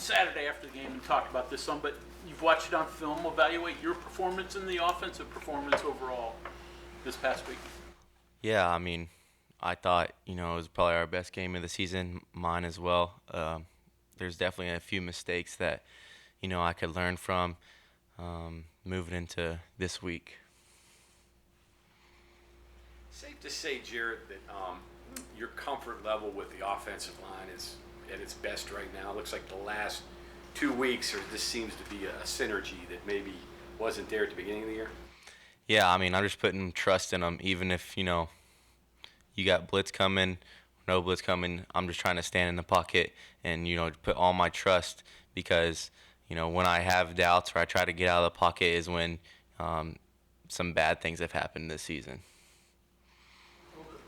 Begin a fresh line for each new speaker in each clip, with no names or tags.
Saturday after the game, we talked about this some, but you've watched it on film. Evaluate your performance and the offensive performance overall this past week.
Yeah, I mean, I thought, it was probably our best game of the season, mine as well. There's definitely a few mistakes that, I could learn from moving into this week.
Safe to say, Jarret, that your comfort level with the offensive line is at its best right now. It looks like the last 2 weeks, this seems to be a synergy that maybe wasn't there at the beginning of the year.
Yeah, I mean, I'm just putting trust in them, even if, you got blitz coming, no blitz coming. I'm just trying to stand in the pocket and, put all my trust because, when I have doubts or I try to get out of the pocket is when some bad things have happened this season.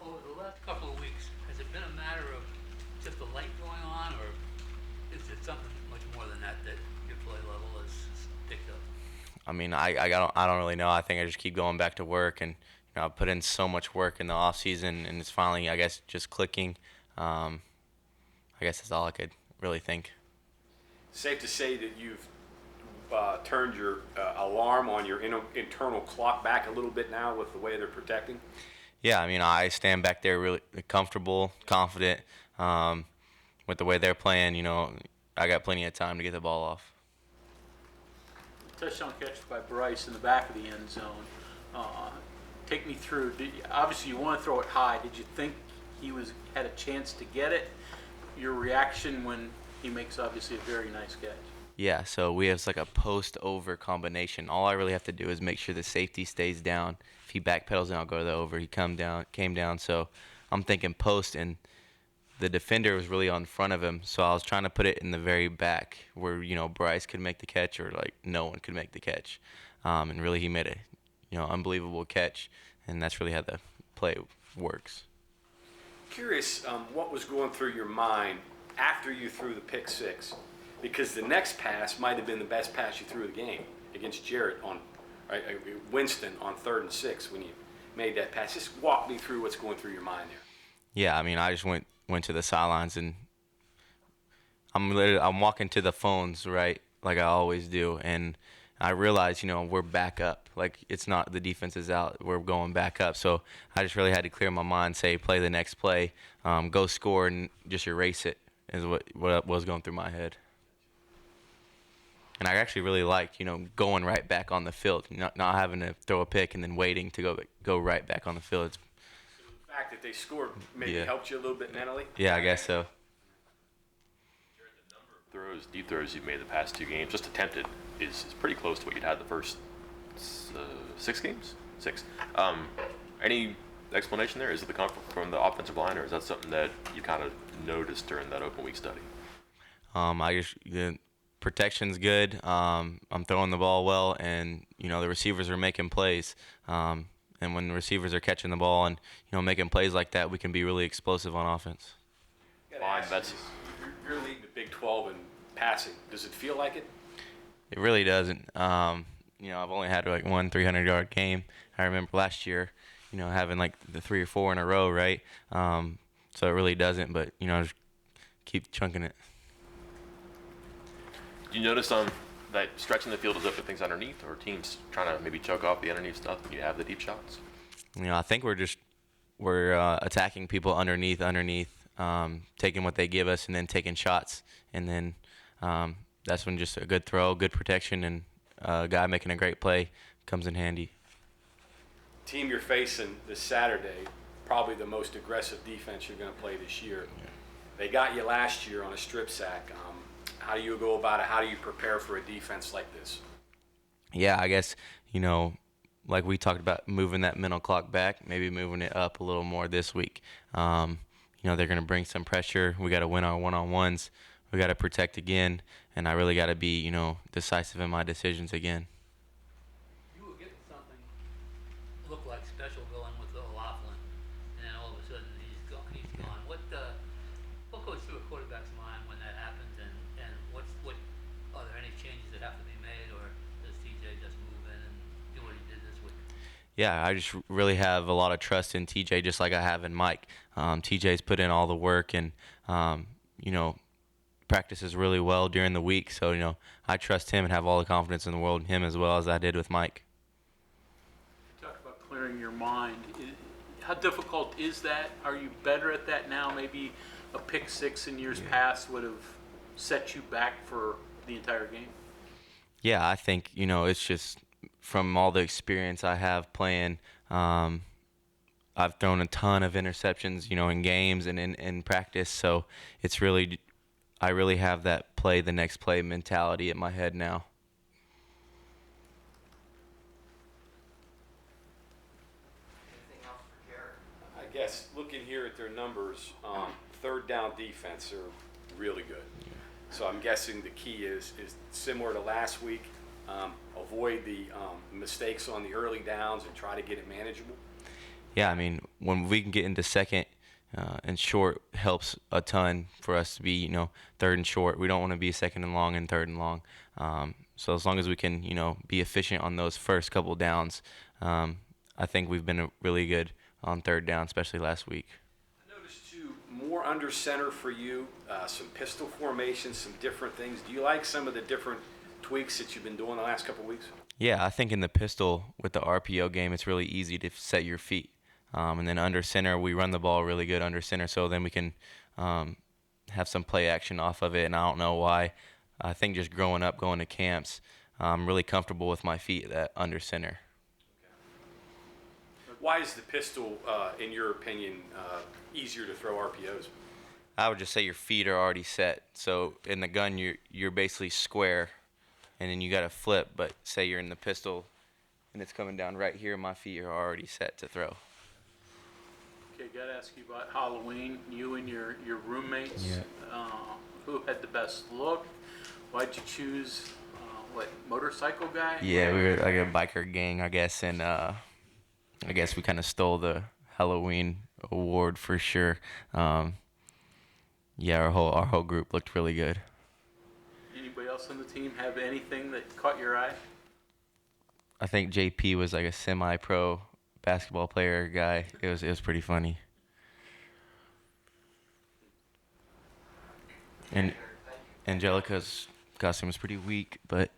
Over the last couple of weeks, has it been a matter of just the light going on, or is it something much more than that your play level has picked up?
I mean, I don't really know. I think I just keep going back to work, and I put in so much work in the off season, and it's finally, I guess, just clicking. I guess that's all I could really think.
Safe to say that you've turned your alarm on your internal clock back a little bit now with the way they're protecting?
Yeah, I mean, I stand back there really comfortable, confident with the way they're playing. I got plenty of time to get the ball off.
Touchdown catch by Bryce in the back of the end zone. Take me through. Obviously, you want to throw it high. Did you think he had a chance to get it? Your reaction when he makes obviously a very nice catch.
Yeah, so we have like a post-over combination. All I really have to do is make sure the safety stays down. If he backpedals, then I'll go to the over. He came down. So I'm thinking post, and the defender was really on front of him. So I was trying to put it in the very back where Bryce could make the catch or like no one could make the catch. And really he made a unbelievable catch, and that's really how the play works.
Curious what was going through your mind after you threw the pick six, because the next pass might have been the best pass you threw the game against Jarret on Winston on 3rd and 6 when you made that pass. Just walk me through what's going through your mind there.
Yeah, I mean, I just went to the sidelines, and I'm walking to the phones, right, like I always do, and I realized, we're back up. Like, it's not the defense is out. We're going back up. So I just really had to clear my mind, say, play the next play, go score, and just erase it is what was going through my head. And I actually really liked, going right back on the field, not having to throw a pick and then waiting to go right back on the field.
So the fact that they scored maybe helped you a little bit mentally?
Yeah, I guess so.
Deep throws you've made the past 2 games, just attempted, is pretty close to what you'd had the first 6 games? 6. Any explanation there? Is it the comfort from the offensive line, or is that something that you kind of noticed during that open week study?
The protection's good. I'm throwing the ball well, and the receivers are making plays. And when the receivers are catching the ball and making plays like that, we can be really explosive on offense.
You're leading the Big 12 in passing. Does it feel like it?
It really doesn't. I've only had like one 300-yard game. I remember last year, having like the 3 or 4 in a row, right? So it really doesn't, but just keep chunking it.
Do you notice that stretching the field is open things underneath, or teams trying to maybe choke off the underneath stuff when you have the deep shots?
I think we're attacking people underneath, taking what they give us and then taking shots, and then that's when just a good throw, good protection, and a guy making a great play comes in handy.
Team you're facing this Saturday, probably the most aggressive defense you're going to play this year. Yeah. They got you last year on a strip sack. How do you go about it? How do you prepare for a defense like this?
Yeah, I guess, like we talked about, moving that mental clock back, maybe moving it up a little more this week. They're going to bring some pressure. We got to win our one-on-ones. We got to protect again, and I really got to be, decisive in my decisions again.
You were getting something look like special going with O'Loughlin, and then all of a sudden he's gone. What goes through a quarterback's mind when that happens, and what are there any changes that have to be made, or does TJ just move in and do what he did this week?
Yeah, I just really have a lot of trust in TJ, just like I have in Mike. TJ's put in all the work, and practices really well during the week. So, I trust him and have all the confidence in the world in him as well as I did with Mike.
Talk about clearing your mind. How difficult is that? Are you better at that now? Maybe a pick six in years past would have set you back for the entire game.
Yeah, I think, it's just from all the experience I have playing, I've thrown a ton of interceptions, in games and in practice. So I really have that play the next play mentality in my head now.
I guess looking here at their numbers, third down defense are really good. So I'm guessing the key is similar to last week, avoid the mistakes on the early downs and try to get it manageable.
Yeah, I mean, when we can get into second and short helps a ton for us to be, third and short. We don't want to be second and long and third and long. So as long as we can, be efficient on those first couple downs, I think we've been really good on third down, especially last week.
I noticed too, more under center for you, some pistol formations, some different things. Do you like some of the different tweaks that you've been doing the last couple of weeks?
Yeah, I think in the pistol with the RPO game, it's really easy to set your feet. And then under center, we run the ball really good under center, so then we can have some play action off of it. And I don't know why. I think just growing up, going to camps, I'm really comfortable with my feet at under center.
Why is the pistol, in your opinion, easier to throw RPOs?
I would just say your feet are already set. So in the gun, you're basically square, and then you got to flip. But say you're in the pistol, and it's coming down right here, my feet are already set to throw.
Okay, got to ask you about Halloween. You and your roommates,
Yeah.
Who had the best look? Why'd you choose, motorcycle guy?
Yeah, we were like a biker gang, I guess, and I guess we kind of stole the Halloween award for sure. Yeah, our whole group looked really good.
Anybody else on the team have anything that caught your eye?
I think JP was like a semi-pro basketball player guy. It was pretty funny. And Angelica's costume was pretty weak, but